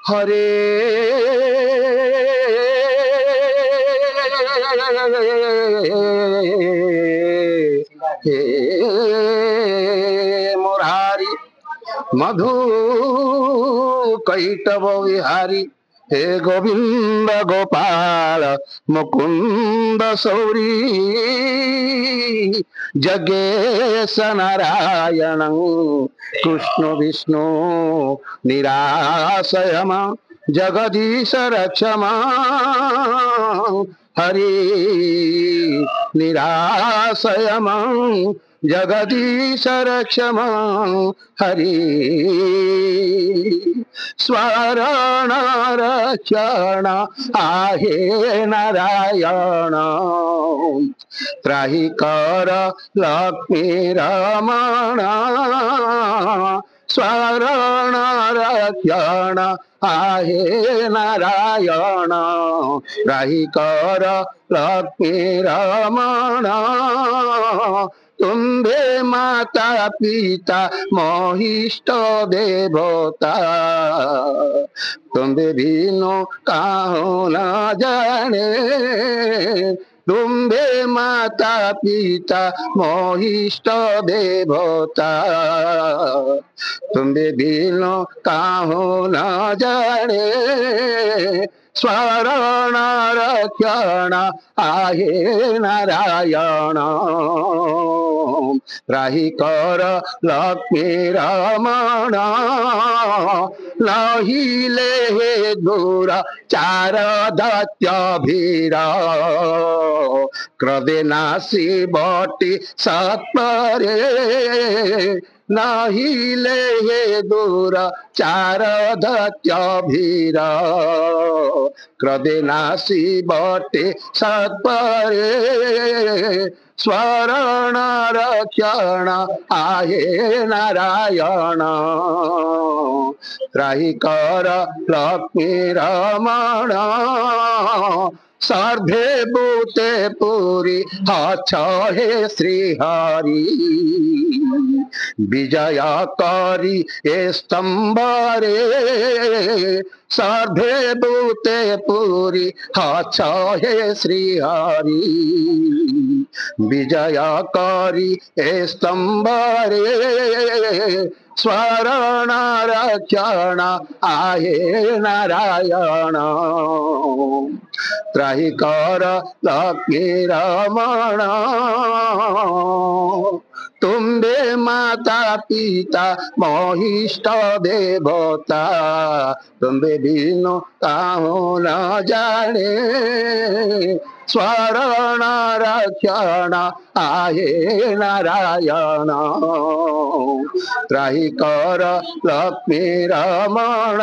हरे हे मुरारी मधु कैटव विहारी हे गोविंद गोपाल मुकुंद सौरी जगेश नारायण कृष्ण विष्णु निराशयम जगदीश रक्षमा हरि निराशयम जगदीश रक्षमा हरि स्वरण रक्षण आहे नारायण त्राही कर लक्ष्मी रमण स्वरण रक्षण आहे नारायण त्राही कर लक्ष्मी रमण तुम्बे माता पिता मोहिष्ट देवता तुम्बे भीनो काहो न जाने तुम्बे माता पिता मोहिष्ट देवता तुम्बे भीनो काहो न जाने स्वरण रक्षण आहे नारायण राही कर लक्ष्मी रमण नहिले हे दूर चार दत्य भीर क्रोधे नासी बटी सत्परे नहिले हे दूर चार दत्य भीर क्रोधे नासी बटे सत्परे स्वरण रक्षण आहे नारायण त्राही कर लक्ष्मी रमण सर्वे भूते पूरी हाथ हे श्री हरि विजय करी ए स्तंभरे सर्वे भूते पूरी हाथ हे श्री हरि विजय करी ए स्तंभरे स्वरण रक्षण आहे नारायण त्राही कर लक्ष्मी रमण तुम्बे माता पिता मोहिष्ट देवता तुम्बे बिनु काहो न जाने स्वरण रक्षण आहे नारायण त्राही कर लक्ष्मी रमण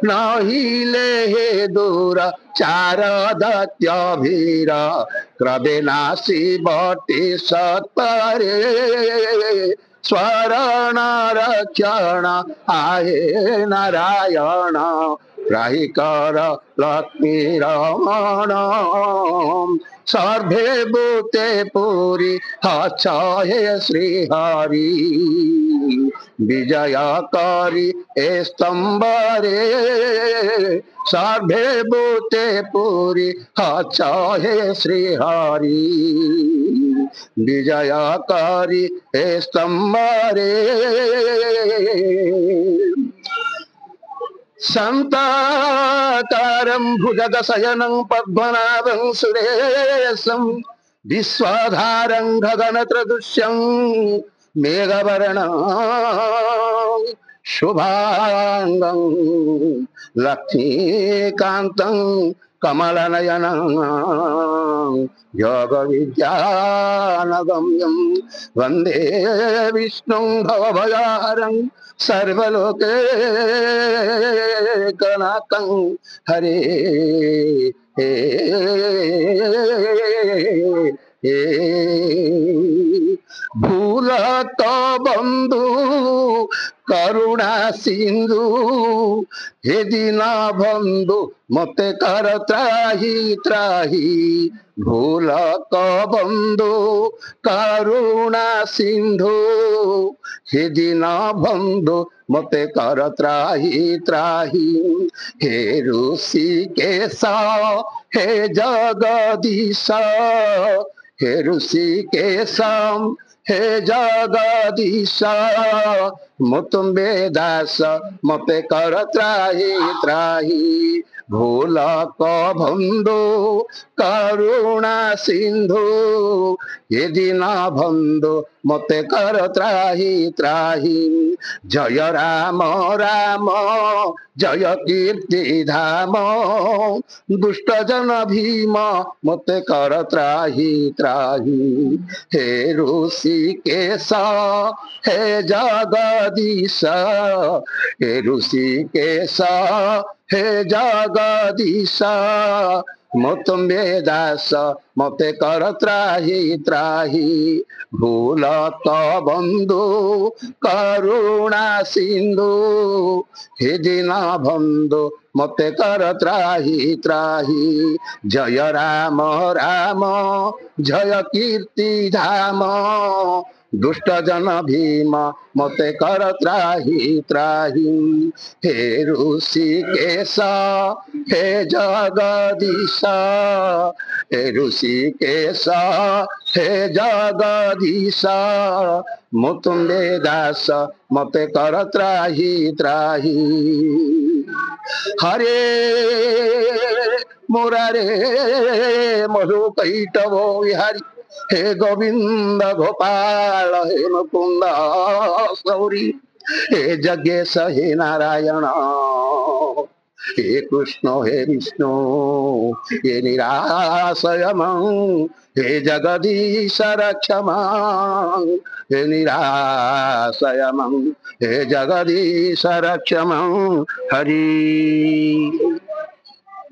नहिले हे दूर चार दत्य भीर क्रोधे नासी बटी सत्परे स्वरण रक्षण आहे नारायण त्राही कर लक्ष्मी रमण सर्वे भूते पूरी हाथ हे श्री हरि विजय करी ए स्तंभरे सर्वे भूते पूरी हाथ हे श्री हरि विजय करी ए स्तंभरे शांताकारं भुजगशयनं पद्मनाभं सुरेशं विश्वाधारं गगनत्रदृश्यं मेघवर्णं शुभांगं लक्ष्मीकान्तं कमलनयनं योगविद्यानगम्यं वन्दे विष्णुं भवभयहरं सर्वलोकैकनाथं हरे हे भूलत बंधु करुणा सिंधु हे दीना बंधु मते कर त्राही त्राही भूल क बंधु करुणा सिंधु हे दीना बंधु मते कर त्राही त्राही हे ऋषिकेश हे जगदीश हे ऋषिकेश हे जगदीश मुतुम्बे दास मते कर त्राही त्राही भूल क बंधु करुणा सिंधु ये दीना बंधु मते कर त्राही त्राही जय राम राम जय कीर्ति धाम दुष्ट जन भीम मते कर त्राही त्राही हे ऋषिकेश हे जगदीश हे ऋषिकेश हे जगदीश मुतुम्बे दास मते कर त्राही त्राही भूल क बंधु करुणा सिंधु हे दीना बंधु मते कर त्राही त्राही जय राम राम जय कीर्ति धाम दुष्ट जन भीम मते कर त्राही त्राही हे ऋषिकेश हे जगदीश हे ऋषिकेश हे जगदीश मुतुम्बे दास मते कर त्राही त्राही हरे मुरारे मधु कैटभ विहारी हे गोविंद गोपाल हे मुकुंद गौरी हे जगेश हे नारायण हे कृष्ण हे विष्णु हे निराशयम हे जगदीश रक्षम हे निराशयम हे जगदीश रक्षम हरि।